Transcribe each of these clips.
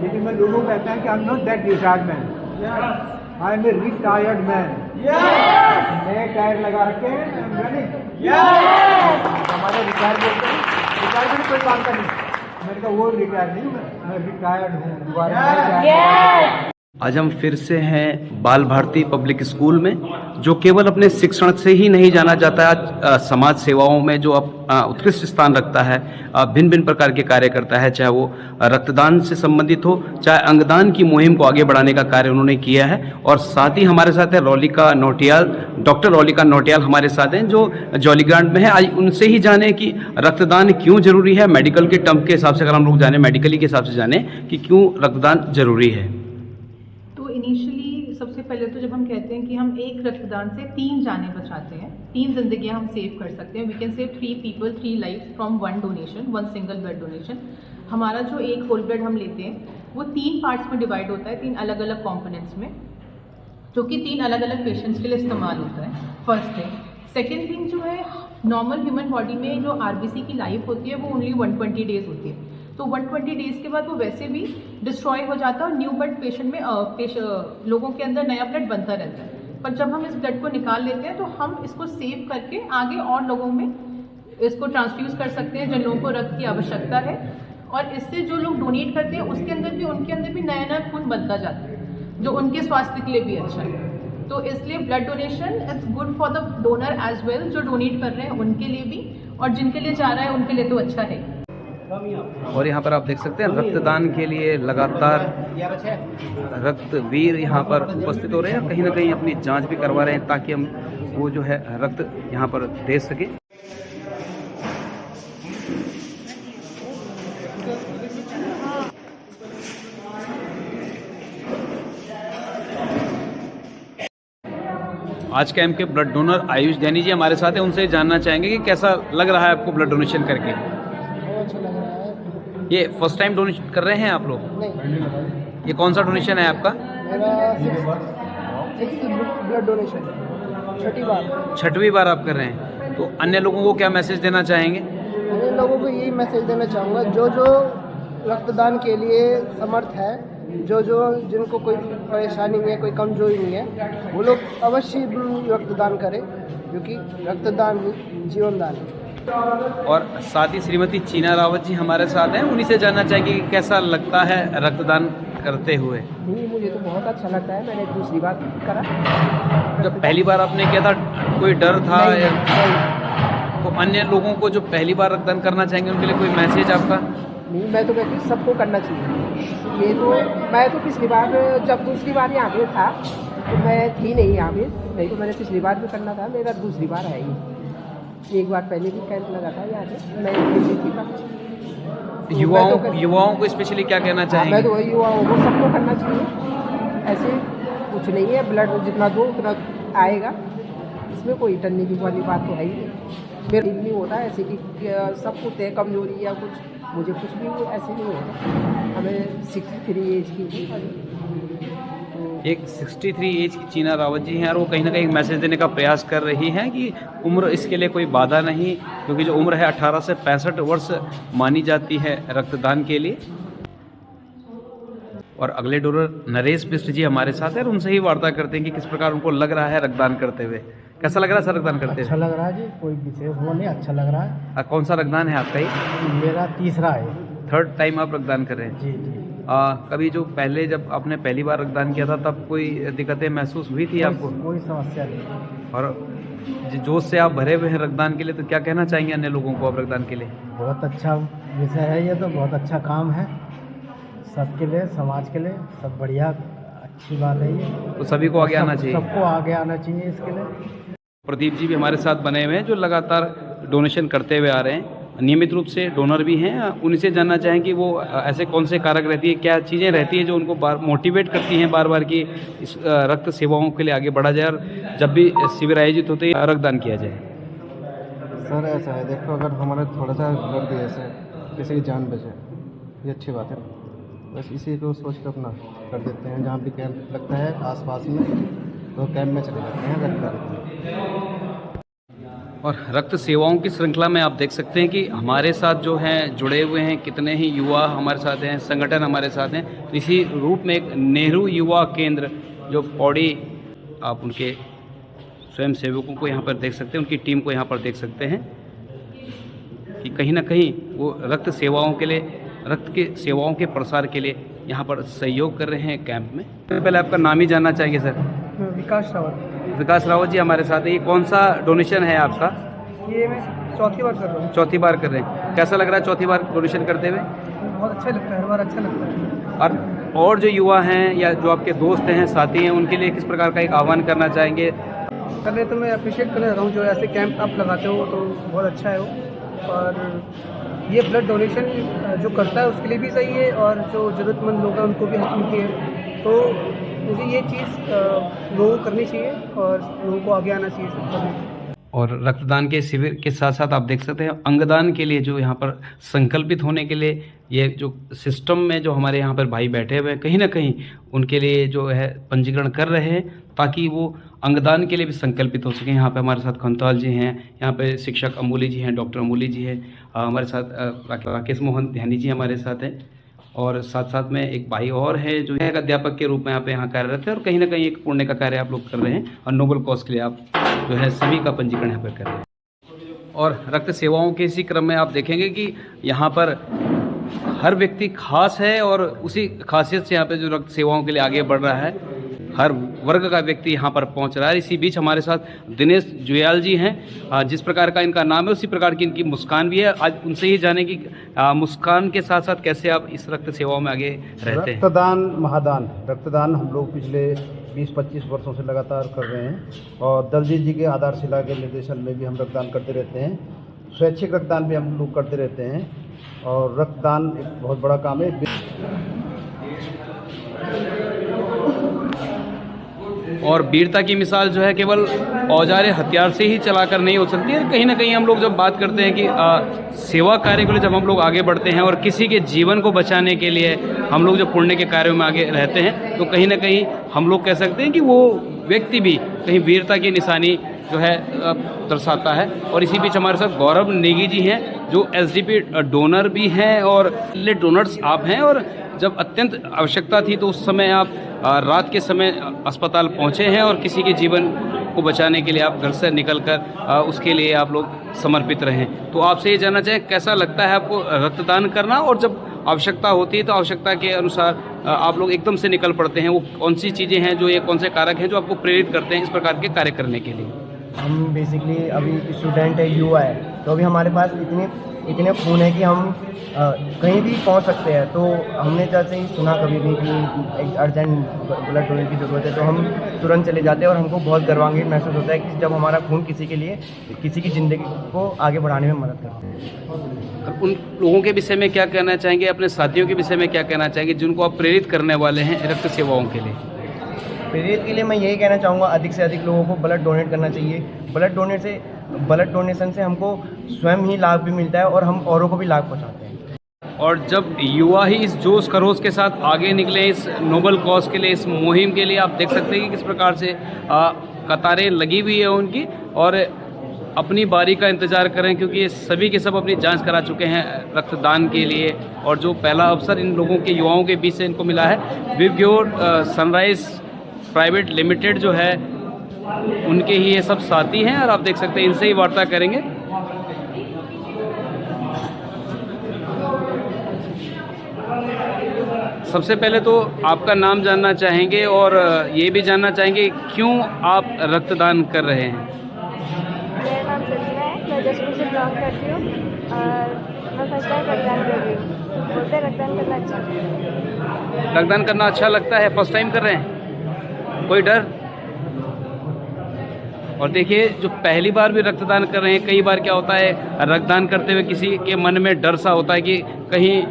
लेकिन मैं लोगों को कहता है कि I am not that retired man, I am a retired man. नए टायर लगा रखे हैं, हमारे रिटायर बोलते हैं, रिटायरमेंट कोई काम का नहीं। मैंने कहा वो रिटायर नहीं, मैं रिटायर्ड हूँ दोबारा। आज हम फिर से हैं बाल भारती पब्लिक स्कूल में, जो केवल अपने शिक्षण से ही नहीं जाना जाता है, समाज सेवाओं में जो उत्कृष्ट स्थान रखता है, भिन्न भिन्न प्रकार के कार्य करता है, चाहे वो रक्तदान से संबंधित हो, चाहे अंगदान की मुहिम को आगे बढ़ाने का कार्य उन्होंने किया है। और साथ ही हमारे साथ है रौलिका नौटियाल, डॉक्टर रौलिका नौटियाल हमारे साथ हैं, जो जॉलीग्रांट में है। आज उनसे ही जाने कि रक्तदान क्यों जरूरी है, मेडिकल के टर्म के हिसाब से अगर हम लोग जाने, मेडिकली के हिसाब से जाने कि क्यों रक्तदान जरूरी है। इनिशियली सबसे पहले तो जब हम कहते हैं कि हम एक रक्तदान से 3 जानें बचाते हैं, 3 जिंदगियां हम सेव कर सकते हैं, we can save 3 people 3 life from 1 donation, 1 single blood donation. हमारा जो एक होल ब्लड हम लेते हैं वो 3 पार्ट्स में डिवाइड होता है, 3 अलग अलग कॉम्पोनेंट्स में, जो कि 3 अलग अलग पेशेंट्स के लिए इस्तेमाल होता है। First thing. सेकेंड थिंग जो है, नॉर्मल ह्यूमन बॉडी में जो आरबीसी की लाइफ होती है वो ओनली 120 डेज होती है, तो 120 डेज के बाद वो वैसे भी डिस्ट्रॉय हो जाता है और न्यू ब्लड पेशेंट में लोगों के अंदर नया ब्लड बनता रहता है। पर जब हम इस ब्लड को निकाल लेते हैं तो हम इसको सेव करके आगे और लोगों में इसको ट्रांसफ्यूज़ कर सकते हैं जिन लोगों को रक्त की आवश्यकता है, और इससे जो लोग डोनेट करते हैं उसके अंदर भी उनके अंदर भी नया नया खून बनता जाता है, जो उनके स्वास्थ्य के लिए भी अच्छा है। तो इसलिए blood donation it's good for the donor as well, जो डोनेट कर रहे हैं उनके लिए भी, और जिनके लिए जा रहा है उनके लिए तो अच्छा है। और यहाँ पर आप देख सकते हैं रक्तदान के लिए लगातार रक्तवीर यहाँ पर उपस्थित हो रहे हैं, कहीं ना कहीं अपनी जांच भी करवा रहे हैं ताकि हम वो जो है रक्त यहाँ पर दे सके। आज कैंप के ब्लड डोनर आयुष जैनी जी हमारे साथ हैं, उनसे जानना चाहेंगे कि कैसा लग रहा है आपको ब्लड डोनेशन करके। अच्छा लग रहा है। ये फर्स्ट टाइम डोनेशन कर रहे हैं आप लोग? नहीं, ये कौन सा डोनेशन है आपका? मेरा 6th ब्लड डोनेशन, छठी बार आप कर रहे हैं, तो अन्य लोगों को क्या मैसेज देना चाहेंगे? अन्य लोगों को यही मैसेज देना चाहूँगा, जो रक्तदान के लिए समर्थ है, जो जिनको कोई परेशानी नहीं है, कोई कमजोरी नहीं है, वो लोग अवश्य रक्तदान करें, क्योंकि रक्तदान ही जीवन दान है। और साथ ही श्रीमती चीना रावत जी हमारे साथ हैं, उन्हीं से जानना चाहेंगे कि कैसा लगता है रक्तदान करते हुए। नहीं, मुझे तो बहुत अच्छा लगता है, मैंने दूसरी बार करा। जब पहली बार आपने किया था कोई डर था? तो अन्य लोगों को जो पहली बार रक्तदान करना चाहेंगे उनके लिए कोई मैसेज आपका? नहीं, मैं तो कहती हूँ सबको करना चाहिए। मैं तो पिछली बार, जब दूसरी बार यहाँ पे था तो मैं थी नहीं यहाँ पे, नहीं तो मैंने पिछली बार भी करना था, मेरा दूसरी बार है ये। एक बार पहले भी कैंप लगा था यहाँ पे, मैं युवाओं को स्पेशली क्या कहना चाहेंगे? मैं तो वही युवाओं को सबको करना चाहिए, ऐसे कुछ नहीं है, ब्लड जितना दो उतना आएगा, इसमें कोई डरने की वाली बात तो है ही नहीं। मेरा नहीं होता ऐसे कि सब कुछ है कमजोरी या कुछ, मुझे कुछ भी ऐसे नहीं होता। हमें 63 एज की, एक 63 एज की चीना रावत जी हैं, और वो कहीं ना कहीं मैसेज देने का प्रयास कर रही हैं कि उम्र इसके लिए कोई बाधा नहीं, क्योंकि जो उम्र है 18 से 65 वर्ष मानी जाती है रक्तदान के लिए। और अगले डोनर नरेश बिष्ट जी हमारे साथ हैं, और उनसे ही वार्ता करते हैं कि किस प्रकार उनको लग रहा है रक्तदान करते हुए। कैसा लग रहा है सर रक्तदान करते हुए? अच्छा लग रहा है जी, कोई विशेष वो नहीं, अच्छा लग रहा है। कौन सा रक्तदान है आपका? ये मेरा तीसरा है। 3rd टाइम आप रक्तदान कर रहे हैं? जी जी। कभी जो पहले जब आपने पहली बार रक्तदान किया था तब कोई दिक्कतें महसूस हुई थी आपको? कोई समस्या नहीं। और जोश से आप भरे हुए हैं रक्तदान के लिए, तो क्या कहना चाहेंगे अन्य लोगों को आप रक्तदान के लिए? बहुत अच्छा विषय है ये, तो बहुत अच्छा काम है सबके लिए, समाज के लिए, सब बढ़िया अच्छी बात है ये, तो सभी को आगे आना चाहिए, सबको आगे आना चाहिए इसके लिए। प्रदीप जी भी हमारे साथ बने हुए हैं, जो लगातार डोनेशन करते हुए आ रहे हैं, नियमित रूप से डोनर भी हैं। उनसे जानना चाहें कि वो ऐसे कौन से कारक रहती है, क्या चीज़ें रहती हैं जो उनको मोटिवेट करती हैं बार बार कि इस रक्त सेवाओं के लिए आगे बढ़ा जाए, और जब भी शिविर आयोजित होते हैं रक्तदान किया जाए। सर ऐसा है, देखो अगर हमारा थोड़ा सा ब्लड दिए से किसी की जान बचे, ये अच्छी बात है, बस इसी को सोच कर अपना कर देते हैं। जहाँ भी कैंप लगता है आसपास में, तो कैंप में चले जाते हैं रक्तदान। और रक्त सेवाओं की श्रृंखला में आप देख सकते हैं कि हमारे साथ जो हैं जुड़े हुए हैं कितने ही युवा हमारे साथ हैं, संगठन हमारे साथ हैं। तो इसी रूप में एक नेहरू युवा केंद्र जो पौड़ी, आप उनके स्वयं सेवकों को यहाँ पर देख सकते हैं, उनकी टीम को यहाँ पर देख सकते हैं कि कहीं ना कहीं वो रक्त सेवाओं के लिए, रक्त के सेवाओं के प्रसार के लिए यहाँ पर सहयोग कर रहे हैं कैंप में। पहले आपका नाम ही जानना चाहेंगे सर। विकास रावत। विकास रावत जी हमारे साथ है। ये कौन सा डोनेशन है आपका? ये मैं चौथी बार कर रहा हूँ। चौथी बार कर रहे हैं। कैसा लग रहा है चौथी बार डोनेशन करते हुए? बहुत अच्छा लगता है, हर बार अच्छा लगता है। और जो युवा हैं या जो आपके दोस्त हैं, साथी हैं, उनके लिए किस प्रकार का एक आह्वान करना चाहेंगे? पहले तो मैं अप्रिशिएट करना चाहता हूँ जो ऐसे कैंप आप लगाते हो, तो बहुत अच्छा है वो। और ये ब्लड डोनेशन जो करता है उसके लिए भी सही है, और जो ज़रूरतमंद लोग हैं उनको भी हेल्प मिलती है। तो मुझे ये चीज़ लोगों को करनी चाहिए और लोगों को आगे आना चाहिए सब करने। और रक्तदान के शिविर के साथ साथ आप देख सकते हैं अंगदान के लिए जो यहाँ पर संकल्पित होने के लिए ये जो सिस्टम में जो हमारे यहाँ पर भाई बैठे हुए हैं, कहीं ना कहीं उनके लिए जो है पंजीकरण कर रहे हैं ताकि वो अंगदान के लिए भी संकल्पित हो सकें। यहाँ पे हमारे साथ खंताल जी हैं, यहाँ पे शिक्षक अमूली जी हैं, डॉक्टर अमूली जी हैं, हमारे साथ राकेश मोहन ध्यानी जी हमारे साथ हैं, और साथ साथ में एक भाई और है जो एक अध्यापक के रूप में आप यहाँ कार्यरत है। और कहीं ना कहीं एक पुण्य का कार्य आप लोग कर रहे हैं और नोबल कॉज के लिए आप जो है सभी का पंजीकरण यहाँ पर कर रहे हैं। और रक्त सेवाओं के इसी क्रम में आप देखेंगे कि यहाँ पर हर व्यक्ति खास है और उसी खासियत से यहाँ पे जो रक्त सेवाओं के लिए आगे बढ़ रहा है, हर वर्ग का व्यक्ति यहाँ पर पहुँच रहा है। इसी बीच हमारे साथ दिनेश जुयाल जी हैं, जिस प्रकार का इनका नाम है उसी प्रकार की इनकी मुस्कान भी है। आज उनसे ही जाने की मुस्कान के साथ साथ कैसे आप इस रक्त सेवाओं में आगे रहते हैं। रक्तदान महादान, रक्तदान हम लोग पिछले 20-25 वर्षों से लगातार कर रहे हैं, और दलजीत जी के आधारशिला के निर्देशन में भी हम रक्तदान करते रहते हैं। स्वैच्छिक रक्तदान भी हम लोग करते रहते हैं, और रक्तदान एक बहुत बड़ा काम है। और वीरता की मिसाल जो है केवल औजार हथियार से ही चलाकर नहीं हो सकती है। कहीं ना कहीं हम लोग जब बात करते हैं कि सेवा कार्य के लिए जब हम लोग आगे बढ़ते हैं और किसी के जीवन को बचाने के लिए हम लोग जब पुण्य के कार्यों में आगे रहते हैं, तो कहीं ना कहीं हम लोग कह सकते हैं कि वो व्यक्ति भी कहीं वीरता की निशानी जो है दर्शाता है। और इसी बीच हमारे साथ गौरव नेगी जी हैं जो एसडीपी डोनर भी हैं, और डोनर्स आप हैं। और जब अत्यंत आवश्यकता थी तो उस समय आप रात के समय अस्पताल पहुंचे हैं और किसी के जीवन को बचाने के लिए आप घर से निकलकर उसके लिए आप लोग समर्पित रहें। तो आपसे ये जानना चाहें कैसा लगता है आपको रक्तदान करना, और जब आवश्यकता होती है तो आवश्यकता के अनुसार आप लोग एकदम से निकल पड़ते हैं, वो कौन सी चीज़ें हैं जो ये कौन से कारक हैं जो आपको प्रेरित करते हैं इस प्रकार के कार्य करने के लिए? हम बेसिकली अभी स्टूडेंट है, युवा है, तो अभी हमारे पास इतने खून है कि हम कहीं भी पहुंच सकते हैं। तो हमने जैसे ही सुना कभी भी कि एक अर्जेंट ब्लड डोनेट की ज़रूरत है तो हम तुरंत चले जाते हैं, और हमको बहुत गर्वान्वित महसूस होता है कि जब हमारा खून किसी के लिए, किसी की ज़िंदगी को आगे बढ़ाने में मदद करते हैं। उन लोगों के विषय में क्या कहना चाहेंगे, अपने साथियों के विषय में क्या कहना चाहेंगे जिनको आप प्रेरित करने वाले हैं रक्त सेवाओं के लिए? प्रेरित के लिए मैं यही कहना चाहूँगा, अधिक से अधिक लोगों को ब्लड डोनेट करना चाहिए। ब्लड डोनेशन से हमको स्वयं ही लाभ भी मिलता है और हम औरों को भी लाभ पहुँचाते हैं। और जब युवा ही इस जोश खरोश के साथ आगे निकले इस नोबल कॉज के लिए, इस मुहिम के लिए, आप देख सकते हैं कि किस प्रकार से कतारें लगी हुई है उनकी, और अपनी बारी का इंतज़ार करें, क्योंकि ये सभी के सब अपनी जांच करा चुके हैं रक्तदान के लिए। और जो पहला अवसर इन लोगों के युवाओं के बीच से इनको मिला है, विवग्योर सनराइज प्राइवेट लिमिटेड जो है उनके ही ये सब साथी हैं, और आप देख सकते हैं इनसे ही वार्ता करेंगे। सबसे पहले तो आपका नाम जानना चाहेंगे और ये भी जानना चाहेंगे क्यों आप रक्तदान कर रहे हैं। मेरा नाम सजना है, मैं जशपुर से बिलोंग करती हूँ और मैं फर्स्ट टाइम रक्तदान कर रही हूँ। बोलते हैं रक्तदान करना अच्छा लगता है। रक्तदान करना अच्छा लगता है, फर्स्ट टाइम कर रहे हैं, कोई डर? और देखिए जो पहली बार भी रक्तदान कर रहे हैं, कई बार क्या होता है रक्तदान करते हुए किसी के मन में डर सा होता है कि कहीं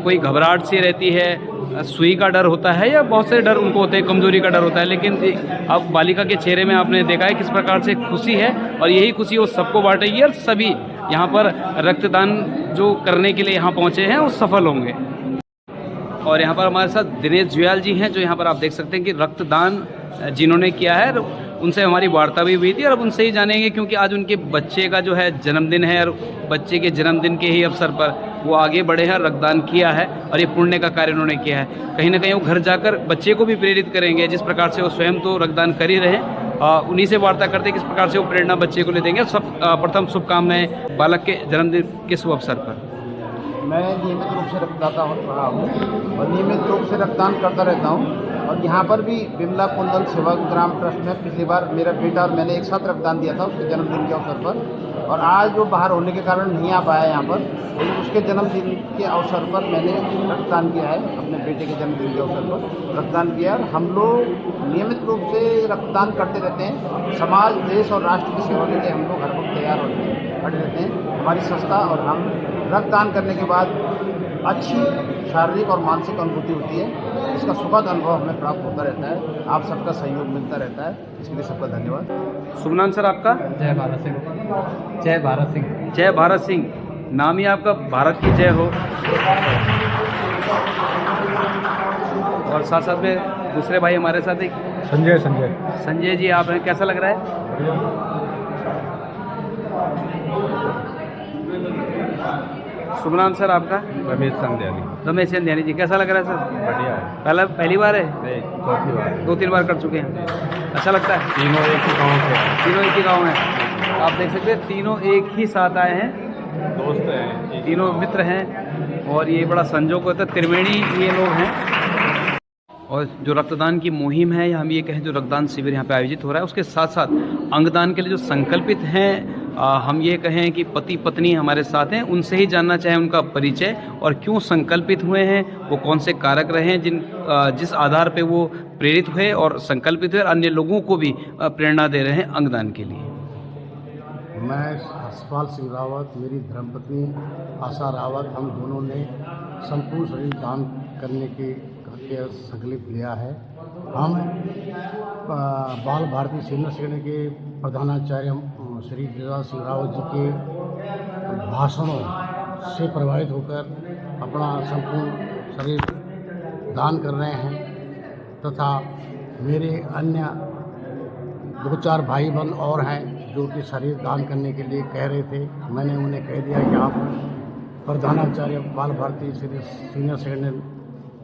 कोई घबराहट सी रहती है, सुई का डर होता है, या बहुत से डर उनको होते हैं, कमजोरी का डर होता है। लेकिन अब बालिका के चेहरे में आपने देखा है किस प्रकार से खुशी है, और यही खुशी वो सबको बांटेगी और सभी यहाँ पर रक्तदान जो करने के लिए यहाँ पहुँचे हैं वो सफल होंगे। और यहाँ पर हमारे साथ दिनेश जुयाल जी हैं जो यहाँ पर आप देख सकते हैं कि रक्तदान जिन्होंने किया है उनसे हमारी वार्ता भी हुई थी और अब उनसे ही जानेंगे, क्योंकि आज उनके बच्चे का जो है जन्मदिन है और बच्चे के जन्मदिन के ही अवसर पर वो आगे बढ़े हैं, रक्तदान किया है और ये पुण्य का कार्य उन्होंने किया है। कहीं ना कहीं वो घर जाकर बच्चे को भी प्रेरित करेंगे, जिस प्रकार से वो स्वयं तो रक्तदान कर ही रहे हैं, उन्हीं से वार्ता करते हैं किस प्रकार से वो प्रेरणा बच्चे को ले देंगे। सब प्रथम शुभकामनाएं बालक के जन्मदिन के शुभ अवसर पर। मैं नियमित रूप से रक्तदाता रहा हूँ और नियमित रूप से रक्तदान करता रहता हूँ। और यहाँ पर भी बिमला कुंदन सेवा ग्राम ट्रस्ट में पिछली बार मेरा बेटा और मैंने एक साथ रक्तदान दिया था उसके जन्मदिन के अवसर पर। और आज वो बाहर होने के कारण नहीं आ पाया यहाँ पर, लेकिन उसके जन्मदिन के अवसर पर मैंने रक्तदान किया है। अपने बेटे के जन्मदिन के अवसर पर रक्तदान किया। और हम लोग नियमित रूप से रक्तदान करते रहते हैं। समाज, देश और राष्ट्र की सेवा के लिए हम लोग हर वक्त तैयार खड़े रहते हैं। हमारी संस्था और हम रक्तदान करने के बाद अच्छी शारीरिक और मानसिक अनुभूति होती है। इसका सुखद अनुभव हमें प्राप्त होता रहता है। आप सबका सहयोग मिलता रहता है, इसके लिए सबका धन्यवाद। शुभ नाम सर आपका? जय भारत सिंह। जय भारत सिंह। जय भारत सिंह, नाम ही आपका भारत की जय हो। और साथ साथ में दूसरे भाई हमारे साथ एक संजय जी, आप हैं, कैसा लग रहा है? शुभ नाम सर आपका? रमेश संध्यानी। रमेश चंदियानी जी, कैसा लग रहा है सर? बढ़िया है। पहली बार है? नहीं, चौथी बार। 2-3 बार कर चुके हैं। अच्छा लगता है? तीनों एक ही गाँव से हैं। तीनों एक ही गाँव में आप देख सकते हैं, तीनों एक ही साथ आए हैं, दोस्त हैं, तीनों मित्र हैं। और ये बड़ा संजोग होता है, त्रिवेणी ये लोग हैं। और जो रक्तदान की मुहिम है, या हम ये कहें जो रक्तदान शिविर यहाँ पे आयोजित हो रहा है, उसके साथ साथ अंगदान के लिए जो संकल्पित हैं, हम ये कहें कि पति पत्नी हमारे साथ हैं, उनसे ही जानना चाहें उनका परिचय और क्यों संकल्पित हुए हैं, वो कौन से कारक रहे हैं जिस आधार पे वो प्रेरित हुए और संकल्पित हुए और अन्य लोगों को भी प्रेरणा दे रहे हैं अंगदान के लिए। मैं हर्षपाल सिंह रावत, मेरी धर्मपत्नी आशा रावत, हम दोनों ने संपूर्ण शरीर दान करने के संकल्प लिया है। हम बाल भारती सीनियर सेकेंडरी के प्रधानाचार्य श्री गिरिराज सिंह रावत जी के भाषणों से प्रभावित होकर अपना संपूर्ण शरीर दान कर रहे हैं। तथा मेरे अन्य 2-4 भाई बहन और हैं जो कि शरीर दान करने के लिए कह रहे थे। मैंने उन्हें कह दिया कि आप प्रधानाचार्य बाल भारती सीनियर सेकेंडरी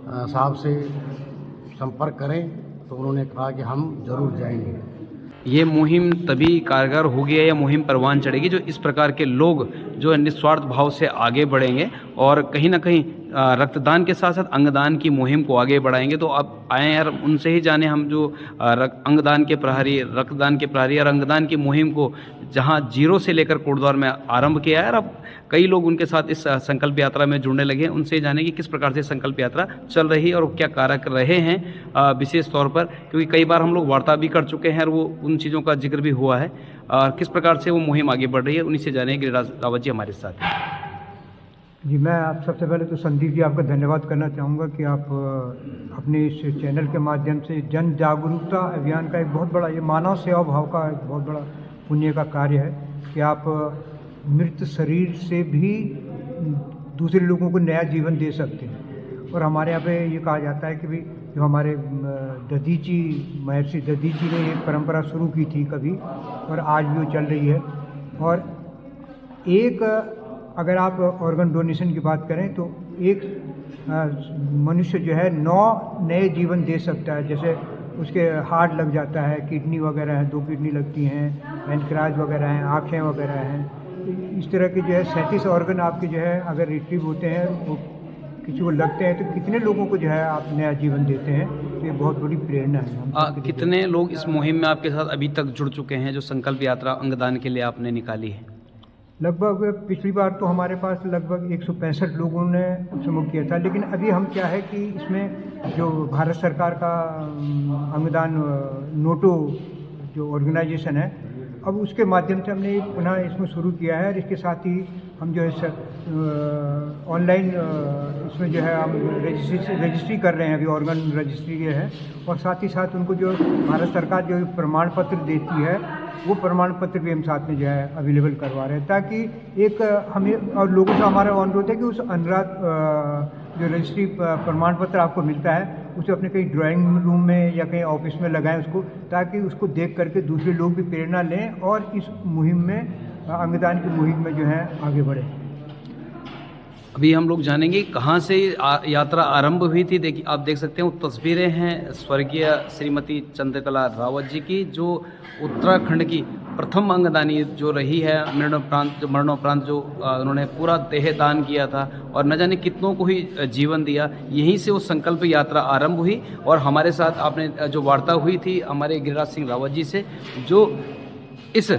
साहब से संपर्क करें, तो उन्होंने कहा कि हम जरूर जाएंगे। ये मुहिम तभी कारगर होगी या मुहिम परवान चढ़ेगी जो इस प्रकार के लोग जो निस्वार्थ भाव से आगे बढ़ेंगे और कहीं ना कहीं रक्तदान के साथ साथ अंगदान की मुहिम को आगे बढ़ाएंगे। तो अब आए यार, उनसे ही जाने हम जो अंगदान के प्रहरी, रक्तदान के प्रहरी और अंगदान की मुहिम को जहां जीरो से लेकर कोटद्वार में आरंभ किया है और अब कई लोग उनके साथ इस संकल्प यात्रा में जुड़ने लगे हैं। उनसे जाने कि किस प्रकार से संकल्प यात्रा चल रही है और क्या कारक रहे हैं विशेष तौर पर, क्योंकि कई बार हम लोग वार्ता भी कर चुके हैं और वो उन चीज़ों का जिक्र भी हुआ है। किस प्रकार से वो मुहिम आगे बढ़ रही है, उन्हीं से जाने गिरिराज रावत जी हमारे साथ हैं। जी, मैं आप सबसे पहले तो संदीप जी आपका धन्यवाद करना चाहूँगा कि आप अपने इस चैनल के माध्यम से जन जागरूकता अभियान का एक बहुत बड़ा, ये मानव सेवा भाव का एक बहुत बड़ा पुण्य का कार्य है कि आप मृत शरीर से भी दूसरे लोगों को नया जीवन दे सकते हैं। और हमारे यहाँ पे ये कहा जाता है कि भाई जो हमारे दधीची, महर्षि दधीची ने एक परंपरा शुरू की थी कभी, और आज भी वो चल रही है। और एक अगर आप ऑर्गन डोनेशन की बात करें तो एक मनुष्य जो है 9 नए जीवन दे सकता है। जैसे उसके हार्ट लग जाता है, किडनी वगैरह है, 2 किडनी लगती हैं, पैनक्रास वगैरह हैं, आँखें वगैरह हैं। इस तरह के जो है 37 ऑर्गन आपके जो है अगर रिट्रीव होते हैं, वो किसी को लगते हैं, तो कितने लोगों को जो है आप नया जीवन देते हैं। तो ये बहुत बड़ी प्रेरणा है। कितने लोग इस मुहिम में आपके साथ अभी तक जुड़ चुके हैं जो संकल्प यात्रा अंगदान के लिए आपने निकाली है? लगभग पिछली बार तो हमारे पास लगभग 165 लोगों ने समूह किया था, लेकिन अभी हम क्या है कि इसमें जो भारत सरकार का अंगदान नोटो जो ऑर्गेनाइजेशन है, अब उसके माध्यम से हमने पुनः इसमें शुरू किया है। और इसके साथ ही हम जो है ऑनलाइन इसमें जो है हम रजिस्ट्री कर रहे हैं, अभी ऑर्गन रजिस्ट्री है। और साथ ही साथ उनको जो भारत सरकार जो प्रमाण पत्र देती है, वो प्रमाण पत्र भी हम साथ में जो है अवेलेबल करवा रहे हैं, ताकि एक हमें और लोगों से हमारा अनुरोध है कि उस अनुराग जो रजिस्ट्री प्रमाण पत्र आपको मिलता है उसे अपने कहीं ड्राइंग रूम में या कहीं ऑफिस में लगाएं उसको, ताकि उसको देख करके दूसरे लोग भी प्रेरणा लें और इस मुहिम में, अंगदान की मुहिम में जो है आगे बढ़े। अभी हम लोग जानेंगे कहाँ से यात्रा आरंभ हुई थी। देखिए, आप देख सकते हैं वो तस्वीरें हैं स्वर्गीय श्रीमती चंद्रकला रावत जी की, जो उत्तराखंड की प्रथम अंगदानी जो रही है। मरणोपरांत जो उन्होंने पूरा देह दान किया था और न जाने कितनों को ही जीवन दिया। यहीं से वो संकल्प यात्रा आरंभ हुई। और हमारे साथ आपने जो वार्ता हुई थी हमारे गिरिराज सिंह रावत जी से, जो इस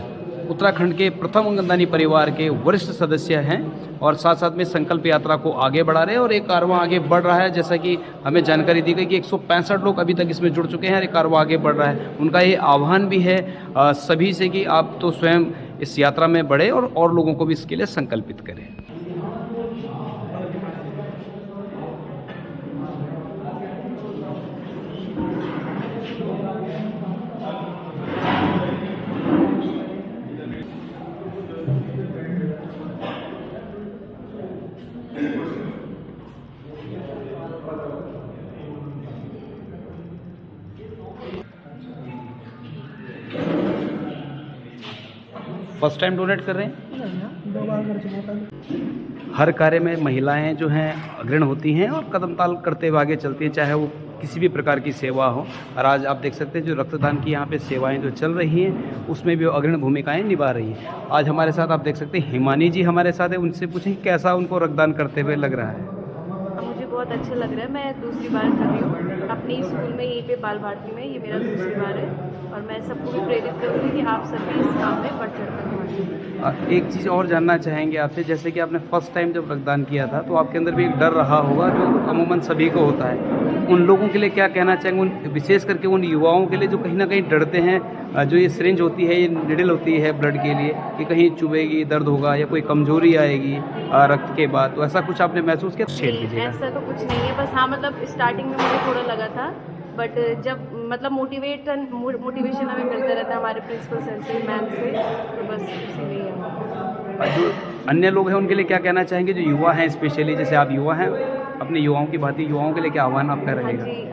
उत्तराखंड के प्रथम अंगदानी परिवार के वरिष्ठ सदस्य हैं और साथ साथ में संकल्प यात्रा को आगे बढ़ा रहे हैं। और एक कारवां आगे बढ़ रहा है, जैसा कि हमें जानकारी दी गई कि 165 लोग अभी तक इसमें जुड़ चुके हैं और एक कारवां आगे बढ़ रहा है। उनका ये आह्वान भी है सभी से कि आप तो स्वयं इस यात्रा में बढ़े और लोगों को भी इसके लिए संकल्पित करें। फर्स्ट टाइम डोनेट कर रहे हैं? हर कार्य में महिलाएं जो हैं अग्रणी होती हैं और कदम ताल करते हुए आगे चलती हैं, चाहे वो किसी भी प्रकार की सेवा हो। और आज आप देख सकते हैं जो रक्तदान की यहाँ पे सेवाएं जो चल रही हैं उसमें भी वो अग्रणी भूमिकाएं निभा रही हैं। आज हमारे साथ आप देख सकते हैं हिमानी जी हमारे साथ है, उनसे पूछें कैसा उनको रक्तदान करते हुए लग रहा है। मुझे बहुत अच्छा लग रहा है। मैं दूसरी बार कर रही हूँ अपनी स्कूल में, यहीं पे बाल भारती में। ये मेरा दूसरी बार है और मैं सबको भी प्रेरित करूँगी कि आप सभी इस काम में बढ़ चढ़ कर। एक चीज़ और जानना चाहेंगे आपसे, जैसे कि आपने फर्स्ट टाइम जब रक्तदान किया था तो आपके अंदर भी एक डर रहा होगा जो अमूमन सभी को होता है। उन लोगों के लिए क्या कहना चाहेंगे, उन विशेष करके उन युवाओं के लिए जो कहीं ना कहीं डरते हैं, जो ये सिरिंज होती है, ये निडल होती है ब्लड के लिए, कि कहीं चुभेगी, दर्द होगा या कोई कमजोरी आएगी रक्त के बाद, तो ऐसा कुछ आपने महसूस किया? शेयर कीजिए। ऐसा तो कुछ नहीं है, बस हाँ मतलब स्टार्टिंग में मुझे थोड़ा लगा था, बट जब मतलब मोटिवेशन हमें मिलता रहता है हमारे प्रिंसिपल सर से, मैम से, तो बस इसीलिए जो अन्य लोग हैं उनके लिए क्या कहना चाहेंगे, जो युवा हैं स्पेशली, जैसे आप युवा हैं, अपने युवाओं की बात, युवाओं के लिए क्या आह्वान आपका रहेगा? जी,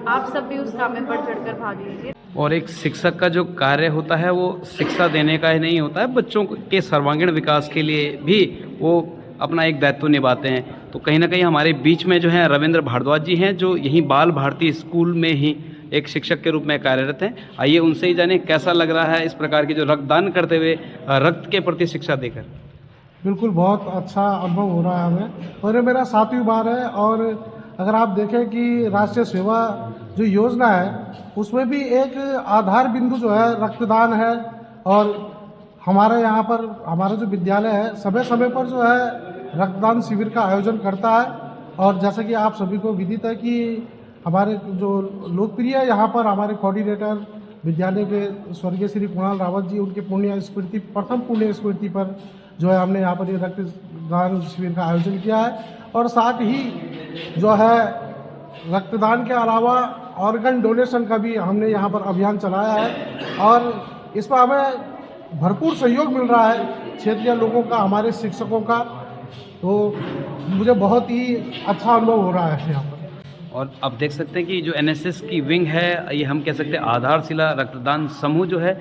आप सब भी उस काम में बढ़ चढ़ कर भाग लीजिए। और एक शिक्षक का जो कार्य होता है वो शिक्षा देने का ही नहीं होता है, बच्चों के सर्वांगीण विकास के लिए भी वो अपना एक दायित्व निभाते हैं। तो कहीं ना कहीं हमारे बीच में जो है रविंद्र भारद्वाज जी हैं, जो यहीं बाल भारती स्कूल में ही एक शिक्षक के रूप में कार्यरत हैं। आइए उनसे ही जाने कैसा लग रहा है इस प्रकार की जो रक्तदान करते हुए रक्त के प्रति शिक्षा देकर। बिल्कुल बहुत अच्छा अनुभव हो रहा है हमें, और ये मेरा 7वीं बार है। और अगर आप देखें कि राष्ट्रीय सेवा जो योजना है उसमें भी एक आधार बिंदु जो है रक्तदान है। और हमारे यहाँ पर हमारा जो विद्यालय है समय समय पर जो है रक्तदान शिविर का आयोजन करता है। और जैसा कि आप सभी को विदित है कि हमारे जो लोकप्रिय यहाँ पर हमारे कोऑर्डिनेटर विद्यालय के स्वर्गीय श्री कुणाल रावत जी, उनके पुण्य स्मृति, प्रथम पुण्य स्मृति पर जो है हमने यहाँ पर ये रक्तदान शिविर का आयोजन किया है। और साथ ही जो है रक्तदान के अलावा ऑर्गन डोनेशन का भी हमने यहाँ पर अभियान चलाया है और इसमें हमें भरपूर सहयोग मिल रहा है क्षेत्रीय लोगों का, हमारे शिक्षकों का। तो मुझे बहुत ही अच्छा अनुभव हो रहा है यहाँ पर। और आप देख सकते हैं कि जो एनएसएस की विंग है, ये हम कह सकते हैं आधारशिला रक्तदान समूह जो है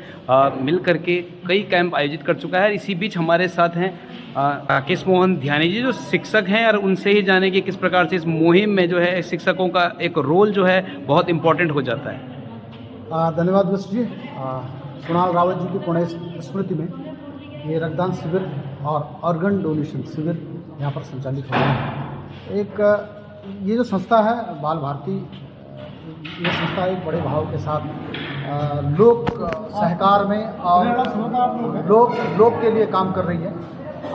मिल करके कई कैंप आयोजित कर चुका है। इसी बीच हमारे साथ हैं राकेश मोहन ध्यानी जी, जो शिक्षक हैं, और उनसे ही जाने कि किस प्रकार से इस मुहिम में जो है शिक्षकों का एक रोल जो है बहुत इम्पोर्टेंट हो जाता है। धन्यवाद वशिष्ठ जी। कुणाल रावत जी की पुण्य स्मृति में ये रक्तदान शिविर और ऑर्गन डोनेशन शिविर यहाँ पर संचालित हो रहा है। एक ये जो संस्था है बाल भारती, ये संस्था एक बड़े भाव के साथ लोक सहकार में और लोक के लिए काम कर रही है।